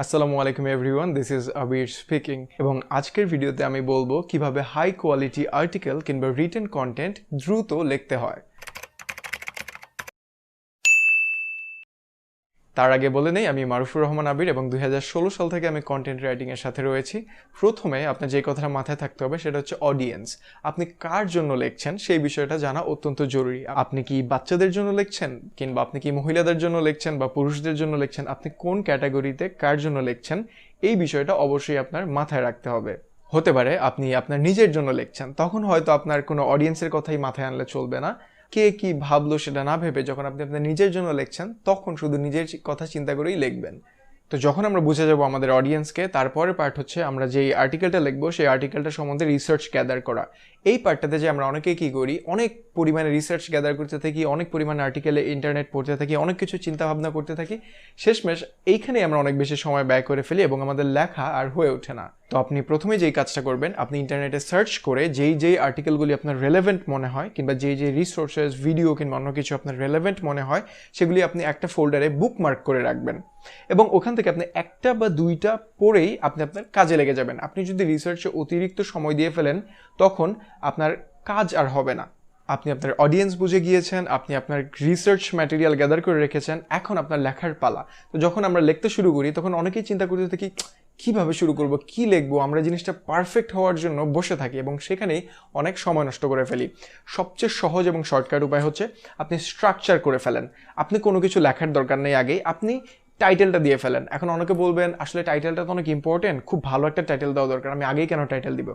আসসালামু আলাইকুম everyone, this is Abir speaking এবং আজকের ভিডিওতে আমি বলবো কিভাবে হাই কোয়ালিটি আর্টিকেল কিংবা রিটেন কন্টেন্ট দ্রুত লিখতে হয়। তার আগে বলে নেই, আমি মারুফুর রহমান আবির এবং 2016 সাল থেকে আমি কন্টেন্ট রাইটিংয়ের সাথে রয়েছি। প্রথমে আপনার যে কথাটা মাথায় থাকতে হবে সেটা হচ্ছে অডিয়েন্স। আপনি কার জন্য লিখছেন সেই বিষয়টা জানা অত্যন্ত জরুরি। আপনি কি বাচ্চাদের জন্য লিখছেন, কিংবা আপনি কি মহিলাদের জন্য লিখছেন বা পুরুষদের জন্য লিখছেন, আপনি কোন ক্যাটাগরিতে কার জন্য লিখছেন এই বিষয়টা অবশ্যই আপনার মাথায় রাখতে হবে। হতে পারে আপনি আপনার নিজের জন্য লিখছেন, তখন হয়তো আপনার কোনো অডিয়েন্সের কথাই মাথায় আনলে চলবে না। কে কি ভাবলো সেটা না ভেবে যখন আপনি আপনার নিজের জন্য লিখছেন তখন শুধু নিজের কথা চিন্তা করেই লিখবেন। তো যখন আমরা বুঝে যাব আমাদের অডিয়েন্সকে, তারপরে পার্ট হচ্ছে আমরা যেই আর্টিকেলটা লিখবো সেই আর্টিকেলটা সম্বন্ধে রিসার্চ গ্যাদার করা। এই পার্টটাতে যে আমরা অনেকেই কী করি, অনেক পরিমাণে রিসার্চ গ্যাদার করতে থাকি, অনেক পরিমাণে আর্টিকেলে ইন্টারনেট পড়তে থাকি, অনেক কিছু চিন্তা ভাবনা করতে থাকি, শেষমেশ এইখানেই আমরা অনেক বেশি সময় ব্যয় করে ফেলি এবং আমাদের লেখা আর হয়ে ওঠে না। তো আপনি প্রথমে যেই কাজটা করবেন, আপনি ইন্টারনেটে সার্চ করে যেই আর্টিকেলগুলি আপনার রেলেভেন্ট মনে হয় কিংবা যেই রিসোর্সেস, ভিডিও কিংবা অন্য কিছু আপনার রেলেভেন্ট মনে হয় সেগুলি আপনি একটা ফোল্ডারে বুকমার্ক করে রাখবেন এবং ওখান থেকে আপনি একটা বা দুইটা পড়েই আপনি আপনার কাজে লেগে যাবেন। আপনি যদি রিসার্চে অতিরিক্ত সময় দিয়ে ফেলেন তখন আপনার কাজ আর হবে না। আপনি আপনার অডিয়েন্স বুঝে গিয়েছেন, আপনি আপনার রিসার্চ ম্যাটেরিয়াল গ্যাদার করে রেখেছেন, এখন আপনার লেখার পালা। তো যখন আমরা লিখতে শুরু করি তখন অনেকেই চিন্তা করতে থাকি কীভাবে শুরু করব, কী লিখবো, আমরা জিনিসটা পারফেক্ট হওয়ার জন্য বসে থাকি এবং সেখানেই অনেক সময় নষ্ট করে ফেলি। সবচেয়ে সহজ এবং শর্টকাট উপায় হচ্ছে আপনি স্ট্রাকচার করে ফেলেন। আপনি কোনো কিছু লেখার দরকার নেই, আগেই আপনি টাইটেলটা দিয়ে ফেলেন। এখন অনেকে বলবেন আসলে টাইটেলটা তো অনেক ইম্পর্টেন্ট, খুব ভালো একটা টাইটেল দেওয়া দরকার, আমি আগেই কেন টাইটেল দিব?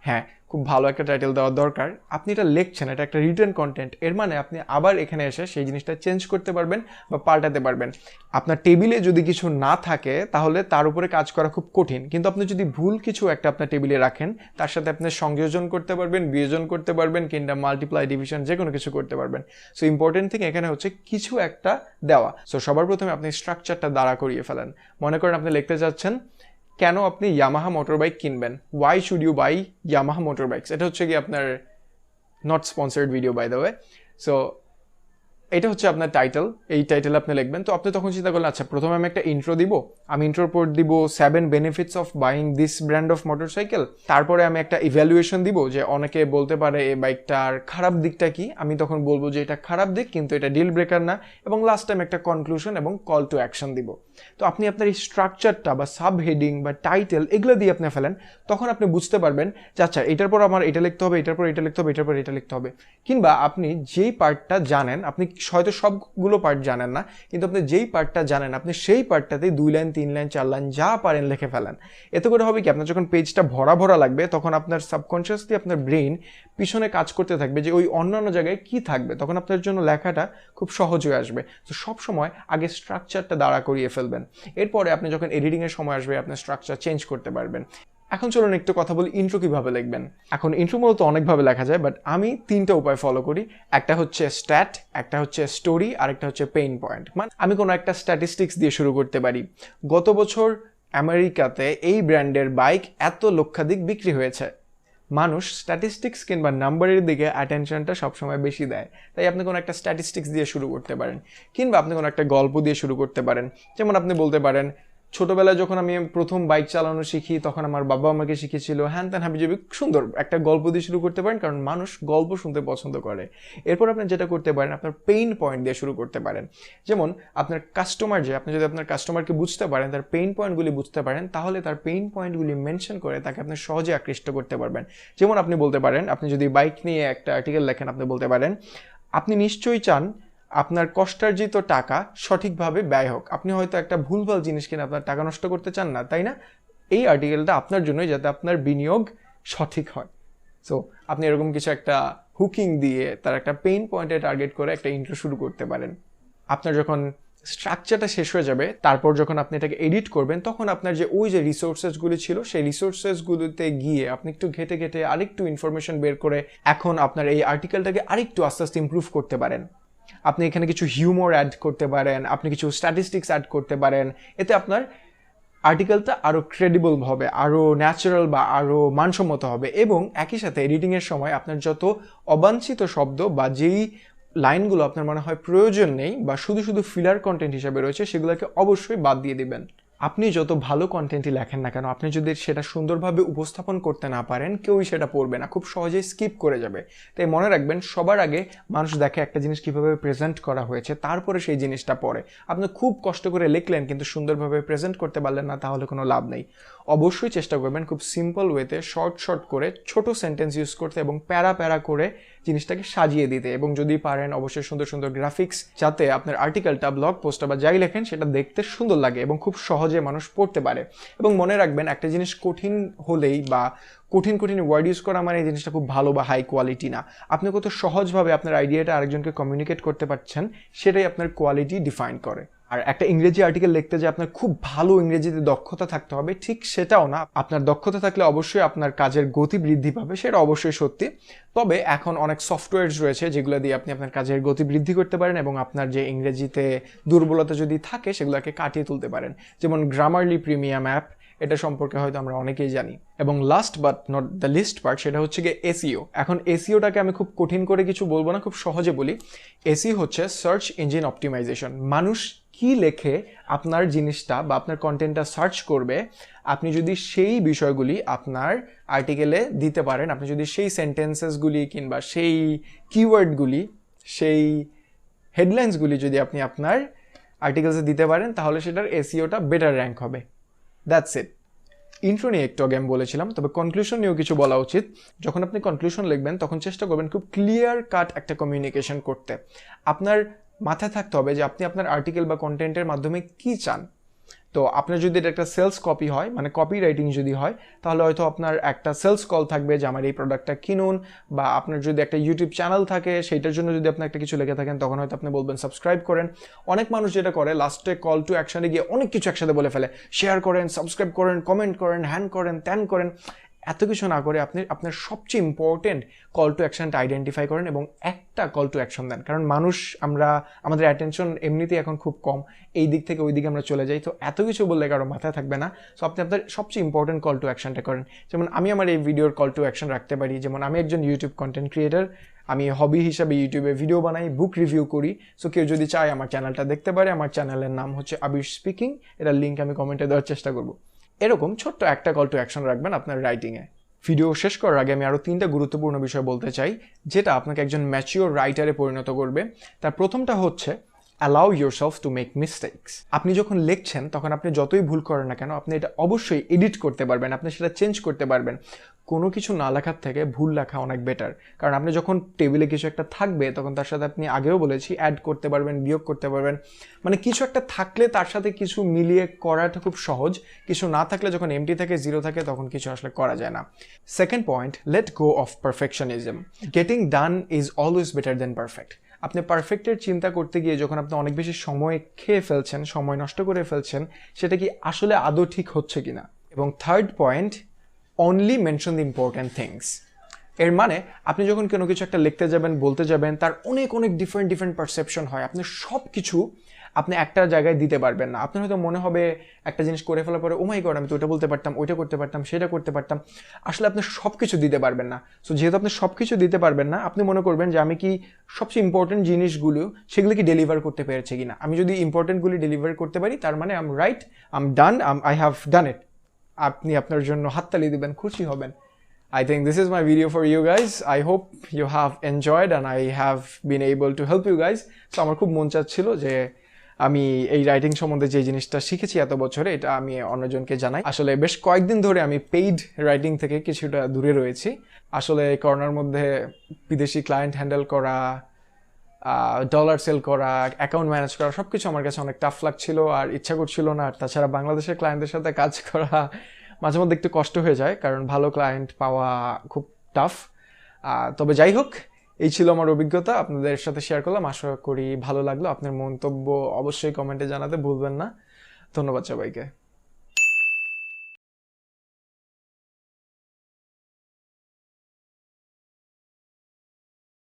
হ্যাঁ, খুব ভালো একটা টাইটেল দেওয়া দরকার। আপনি এটা লিখছেন, এটা একটা রিটেন কন্টেন্ট, এর মানে আপনি আবার এখানে এসে সেই জিনিসটা চেঞ্জ করতে পারবেন বা পাল্টাতে পারবেন। আপনার টেবিলে যদি কিছু না থাকে তাহলে তার উপরে কাজ করা খুব কঠিন, কিন্তু আপনি যদি ভুল কিছু একটা আপনার টেবিলে রাখেন তার সাথে আপনি সংযোজন করতে পারবেন, বিয়োজন করতে পারবেন, কিংবা মাল্টিপ্লাই, ডিভিশন, যে কোনো কিছু করতে পারবেন। সো ইম্পর্টেন্ট থিং এখানে হচ্ছে কিছু একটা দেওয়া। সো সবার প্রথমে আপনি স্ট্রাকচারটা দাঁড়া করিয়ে ফেলেন। মনে করেন আপনি লিখতে চাচ্ছেন কেন আপনি ইয়ামাহা মোটর বাইক কিনবেন, why should you buy Yamaha motor bikes. এটা হচ্ছে কি আপনার not sponsored video by the way. So এটা হচ্ছে আপনার টাইটেল, এই টাইটেল আপনি লিখবেন। তো আপনি তখন চিন্তা করলেন আচ্ছা প্রথমে আমি একটা ইন্ট্রো দিব, আমি ইন্ট্রোর পর দিব 7 benefits of buying this brand of motorcycle. তারপরে আমি একটা ইভ্যালুয়েশন দিব যে অনেকে বলতে পারে এই বাইকটার খারাপ দিকটা কি, আমি তখন বলবো যে এটা খারাপ দিক কিন্তু এটা ডিল ব্রেকার না, এবং লাস্ট টাইম একটা কনক্লুশন এবং কল টু অ্যাকশন দিব। তো আপনি আপনার এই স্ট্রাকচারটা বা সাব হেডিং বা টাইটেল এগুলো দিয়ে আপনি ফেলেন, তখন আপনি বুঝতে পারবেন যে আচ্ছা এটার পর আমার এটা লিখতে হবে, এটার পর এটা লিখতে হবে, এটার পর এটা লিখতে হবে। কিংবা আপনি যেই পার্টটা জানেন, আপনি হয়তো সবগুলো পার্ট জানেন না, কিন্তু আপনি যেই পার্টটা জানেন আপনি সেই পার্টটাতেই 2 লাইন 3 লাইন 4 লাইন যা পারেন লিখে ফেলেন। এতে করে হবে কি, আপনার যখন পেজটা ভরা ভরা লাগবে তখন আপনার সাবকনশিয়াসলি আপনার ব্রেইন পিছনে কাজ করতে থাকবে যে ওই অন্যান্য জায়গায় কি থাকবে, তখন আপনার জন্য লেখাটা খুব সহজ হয়ে আসবে। তো সবসময় আগে স্ট্রাকচারটা দাঁড়া করিয়ে ফেলবেন, এরপরে আপনি যখন এডিটিংয়ের সময় আসবে আপনি স্ট্রাকচার চেঞ্জ করতে পারবেন। এখন চলুন একটু কথা বলি ইন্ট্রো কিভাবে লিখবেন। এখন ইন্ট্রো মূলত অনেকভাবে লেখা যায়, বাট আমি 3টা উপায় ফলো করি। একটা হচ্ছে স্ট্যাট, একটা হচ্ছে স্টোরি, আর একটা হচ্ছে পেইন পয়েন্ট। মানে আমি কোনো একটা স্ট্যাটিস্টিক্স দিয়ে শুরু করতে পারি। গত বছর আমেরিকাতে এই ব্র্যান্ডের বাইক এত লক্ষাধিক বিক্রি হয়েছে। মানুষ স্ট্যাটিস্টিক্স কিংবা নাম্বারের দিকে অ্যাটেনশনটা সবসময় বেশি দেয়, তাই আপনি কোনো একটা স্ট্যাটিস্টিক্স দিয়ে শুরু করতে পারেন, কিংবা আপনি কোনো একটা গল্প দিয়ে শুরু করতে পারেন। যেমন আপনি বলতে পারেন ছোটবেলায় যখন আমি প্রথম বাইক চালানো শিখি তখন আমার বাবা আমাকে শিখেছিল, হ্যান ত্যান হাবিজাবি, সুন্দর একটা গল্প দিয়ে শুরু করতে পারেন, কারণ মানুষ গল্প শুনতে পছন্দ করে। এরপর আপনি যেটা করতে পারেন, আপনার পেইন পয়েন্ট দিয়ে শুরু করতে পারেন। যেমন আপনার কাস্টমার, যে আপনি যদি আপনার কাস্টমারকে বুঝতে পারেন, তার পেইন পয়েন্টগুলি বুঝতে পারেন, তাহলে তার পেইন পয়েন্টগুলি মেনশন করে তাকে আপনি সহজে আকৃষ্ট করতে পারবেন। যেমন আপনি বলতে পারেন, আপনি যদি বাইক নিয়ে একটা আর্টিকেল লেখেন, আপনি বলতে পারেন আপনি নিশ্চয়ই চান আপনার কষ্টার্জিত টাকা সঠিকভাবে ব্যয় হোক। আপনি হয়তো একটা ভুলভাল জিনিস কিনে আপনার টাকা নষ্ট করতে চান না, তাই না? এই আর্টিকেলটা আপনার জন্যই, যাতে আপনার বিনিয়োগ সঠিক হয়। সো আপনি এরকম কিছু একটা হুকিং দিয়ে তার একটা পেইন পয়েন্টে টার্গেট করে একটা ইন্ট্রো শুরু করতে পারেন। আপনার যখন স্ট্রাকচারটা শেষ হয়ে যাবে, তারপর যখন আপনি এটাকে এডিট করবেন, তখন আপনার যে ওই যে রিসোর্সেসগুলি ছিল সেই রিসোর্সেসগুলোতে গিয়ে আপনি একটু ঘেটে ঘেটে আরেকটু ইনফরমেশন বের করে এখন আপনার এই আর্টিকেলটাকে আরেকটু আস্তে আস্তে ইমপ্রুভ করতে পারেন। আপনি এখানে কিছু হিউমর অ্যাড করতে পারেন, আপনি কিছু স্ট্যাটিস্টিক্স অ্যাড করতে পারেন। এতে আপনার আর্টিকেলটা আরও ক্রেডিবল হবে, আরও ন্যাচারাল বা আরও মানসম্মত হবে, এবং একই সাথে এডিটিংয়ের সময় আপনার যত অবাঞ্ছিত শব্দ বা যেই লাইনগুলো আপনার মনে হয় প্রয়োজন নেই বা শুধু শুধু ফিলার কন্টেন্ট হিসাবে রয়েছে সেগুলোকে অবশ্যই বাদ দিয়ে দিবেন। আপনি যত ভালো কন্টেন্টই লেখেন না কেন, আপনি যদি সেটা সুন্দরভাবে উপস্থাপন করতে না পারেন, কেউই সেটা পড়বে না, খুব সহজেই স্কিপ করে যাবে। তাই মনে রাখবেন, সবার আগে মানুষ দেখে একটা জিনিস কীভাবে প্রেজেন্ট করা হয়েছে, তারপরে সেই জিনিসটা পড়ে। আপনি খুব কষ্ট করে লিখলেন কিন্তু সুন্দরভাবে প্রেজেন্ট করতে পারলেন না, তাহলে কোনো লাভ নেই। অবশ্যই চেষ্টা করবেন খুব সিম্পল ওয়েতে, শর্ট করে ছোট সেন্টেন্স ইউজ করতে এবং প্যারা করে জিনিসটাকে সাজিয়ে দিতে, এবং যদি পারেন অবশ্যই সুন্দর গ্রাফিক্স, যাতে আপনার আর্টিকেলটা, ব্লগ পোস্টটা বা যাই লেখেন সেটা দেখতে সুন্দর লাগে এবং খুব সহজে মানুষ পড়তে পারে। এবং মনে রাখবেন, একটা জিনিস কঠিন হলেই বা কঠিন ওয়ার্ড ইউজ করা মানে এই জিনিসটা খুব ভালো বা হাই কোয়ালিটি না। আপনি কত সহজভাবে আপনার আইডিয়াটা আরেকজনকে কমিউনিকেট করতে পারছেন, সেটাই আপনার কোয়ালিটি ডিফাইন করে। আর একটা ইংরেজি আর্টিকেল লিখতে যে আপনার খুব ভালো ইংরেজিতে দক্ষতা থাকতে হবে, ঠিক সেটাও না। আপনার দক্ষতা থাকলে অবশ্যই আপনার কাজের গতি বৃদ্ধি পাবে, সেটা অবশ্যই সত্যি। তবে এখন অনেক সফটওয়্যারস রয়েছে যেগুলো দিয়ে আপনি আপনার কাজের গতি বৃদ্ধি করতে পারেন এবং আপনার যে ইংরেজিতে দুর্বলতা যদি থাকে সেগুলোকে কাটিয়ে তুলতে পারেন। যেমন গ্রামারলি প্রিমিয়াম অ্যাপ, এটা সম্পর্কে হয়তো আমরা অনেকেই জানি। এবং last but not the least part, সেটা হচ্ছে গিয়ে এসইও। এখন এসইওটাকে আমি খুব কঠিন করে কিছু বলবো না, খুব সহজে বলি। এসইও হচ্ছে সার্চ ইঞ্জিন অপটিমাইজেশন। মানুষ কি লেখে আপনার জিনিসটা বা আপনার কন্টেন্টটা সার্চ করবে, আপনি যদি সেই বিষয়গুলি আপনার আর্টিকেলে দিতে পারেন, আপনি যদি সেই সেন্টেন্সেসগুলি কিংবা সেই কিওয়ার্ডগুলি, সেই হেডলাইন্সগুলি যদি আপনি আপনার আর্টিকেলসে দিতে পারেন, তাহলে সেটার এসইওটা বেটার র্যাঙ্ক হবে। That's it. ইন্ট্রো নিয়ে একটু আগে আমি বলেছিলাম, তবে কনক্লুশন নিয়েও কিছু বলা উচিত। যখন আপনি কনক্লুশন লিখবেন তখন চেষ্টা করবেন খুব ক্লিয়ার কাট একটা কমিউনিকেশন করতে। আপনার মাথায় থাকতে হবে যে আপনি আপনার আর্টিকেল বা কন্টেন্টের মাধ্যমে কি চান। তো আপনার যদি এটা একটা সেলস কপি হয়, মানে কপি রাইটিং যদি হয়, তাহলে হয়তো আপনার একটা সেলস কল থাকবে যে আমার এই প্রোডাক্টটা কিনুন। বা আপনার যদি একটা ইউটিউব চ্যানেল থাকে, সেইটার জন্য যদি আপনি একটা কিছু লিখে থাকেন, তখন হয়তো আপনি বলবেন সাবস্ক্রাইব করেন। অনেক মানুষ যেটা করে, লাস্টে কল টু অ্যাকশনে গিয়ে অনেক কিছু একসাথে বলে ফেলে, শেয়ার করেন, সাবস্ক্রাইব করেন, কমেন্ট করেন, হ্যান করেন, ত্যান করেন। এত কিছু না করে আপনি আপনার সবচেয়ে ইম্পর্টেন্ট কল টু অ্যাকশনটা আইডেন্টিফাই করেন এবং একটা কল টু অ্যাকশন দেন। কারণ মানুষ, আমাদের অ্যাটেনশন এমনিতেই এখন খুব কম, এই দিক থেকে ওই দিকে আমরা চলে যাই। তো এত কিছু বললে কারো মাথায় থাকবে না। সো আপনি আপনার সবচেয়ে ইম্পর্টেন্ট কল টু অ্যাকশনটা করেন। যেমন আমি আমার এই ভিডিওর কল টু অ্যাকশন রাখতে পারি, যেমন আমি একজন ইউটিউব কন্টেন্ট ক্রিয়েটার, আমি হবি হিসাবে ইউটিউবে ভিডিও বানাই, বুক রিভিউ করি। সো কেউ যদি চায় আমার চ্যানেলটা দেখতে পারে। আমার চ্যানেলের নাম হচ্ছে আবির স্পিকিং, এটার লিঙ্ক আমি কমেন্টে দেওয়ার চেষ্টা করব। এরকম ছোট্ট একটা কল টু অ্যাকশন রাখবেন আপনার রাইটিংয়ে। ভিডিও শেষ করার আগে আমি আরও 3টা গুরুত্বপূর্ণ বিষয় বলতে চাই, যেটা আপনাকে একজন ম্যাচিওর রাইটারে পরিণত করবে। তার প্রথমটা হচ্ছে allow yourself to make mistakes. আপনি যখন লিখছেন তখন আপনি যতই ভুল করেন না কেন, আপনি এটা অবশ্যই এডিট করতে পারবেন, আপনি সেটা চেঞ্জ করতে পারবেন। কোনো কিছু না লেখার থেকে ভুল লেখা অনেক বেটার। কারণ আপনি যখন টেবিলে কিছু একটা থাকবে, তখন তার সাথে আপনি আগেও বলেছি অ্যাড করতে পারবেন, বিয়োগ করতে পারবেন। মানে কিছু একটা থাকলে তার সাথে কিছু মিলিয়ে করাটা খুব সহজ। কিছু না থাকলে, যখন এমটি থাকে, জিরো থাকে, তখন কিছু আসলে করা যায় না। Second point, let go of perfectionism. Getting done is always better then perfect. আপনি পারফেক্টের চিন্তা করতে গিয়ে যখন আপনি অনেক বেশি সময় খেয়ে ফেলছেন, সময় নষ্ট করে ফেলছেন, সেটা কি আসলে আদৌ ঠিক হচ্ছে কিনা। এবং third point, only mention the important things. এর মানে আপনি যখন কোনো কিছু একটা লিখতে যাবেন, বলতে যাবেন, তার অনেক ডিফারেন্ট পারসেপশন হয়। আপনি সব কিছু আপনি একটা জায়গায় দিতে পারবেন না। আপনার হয়তো মনে হবে একটা জিনিস করে ফেলার পরে, ও মাই গড, আমি তো ওটা বলতে পারতাম, ওইটা করতে পারতাম, সেটা করতে পারতাম। আসলে আপনি সব কিছু দিতে পারবেন না। সো যেহেতু আপনি সব কিছু দিতে পারবেন না, আপনি মনে করবেন যে আমি কি সবচেয়ে ইম্পর্টেন্ট জিনিসগুলো সেগুলো কি ডেলিভার করতে পেরেছি কিনা। আমি যদি ইম্পর্টেন্টগুলি ডেলিভার করতে পারি, তার মানে I am right, I am done, I have done it. আপনি আপনার জন্য হাততালি দিবেন, খুশি হবেন। I think this is my video for you guys. I hope you have enjoyed and I have been able to help you guys. So আমার খুব মন চাচ্ছিল যে আমি এই রাইটিং সম্বন্ধে যে জিনিসটা শিখেছি এত বছরে, এটা আমি অন্যজনকে জানাই। আসলে বেশ কয়েকদিন ধরে আমি পেইড রাইটিং থেকে কিছুটা দূরে রয়েছি। আসলে করোনার মধ্যে বিদেশি ক্লায়েন্ট হ্যান্ডেল করা, ডলার সেল করা, অ্যাকাউন্ট ম্যানেজ করা, সব কিছু আমার কাছে অনেক টাফ লাগছিল আর ইচ্ছা করছিল না। আর তাছাড়া বাংলাদেশের ক্লায়েন্টদের সাথে কাজ করা মাঝে মধ্যে একটু কষ্ট হয়ে যায়, কারণ ভালো ক্লায়েন্ট পাওয়া খুব টাফ। তবে যাই হোক, এই ছিল আমার অভিজ্ঞতা, আপনাদের সাথে শেয়ার করলাম। আশা করি ভালো লাগলো। আপনার মন্তব্য অবশ্যই কমেন্টে জানাতে ভুলবেন না। ধন্যবাদ সবাইকে।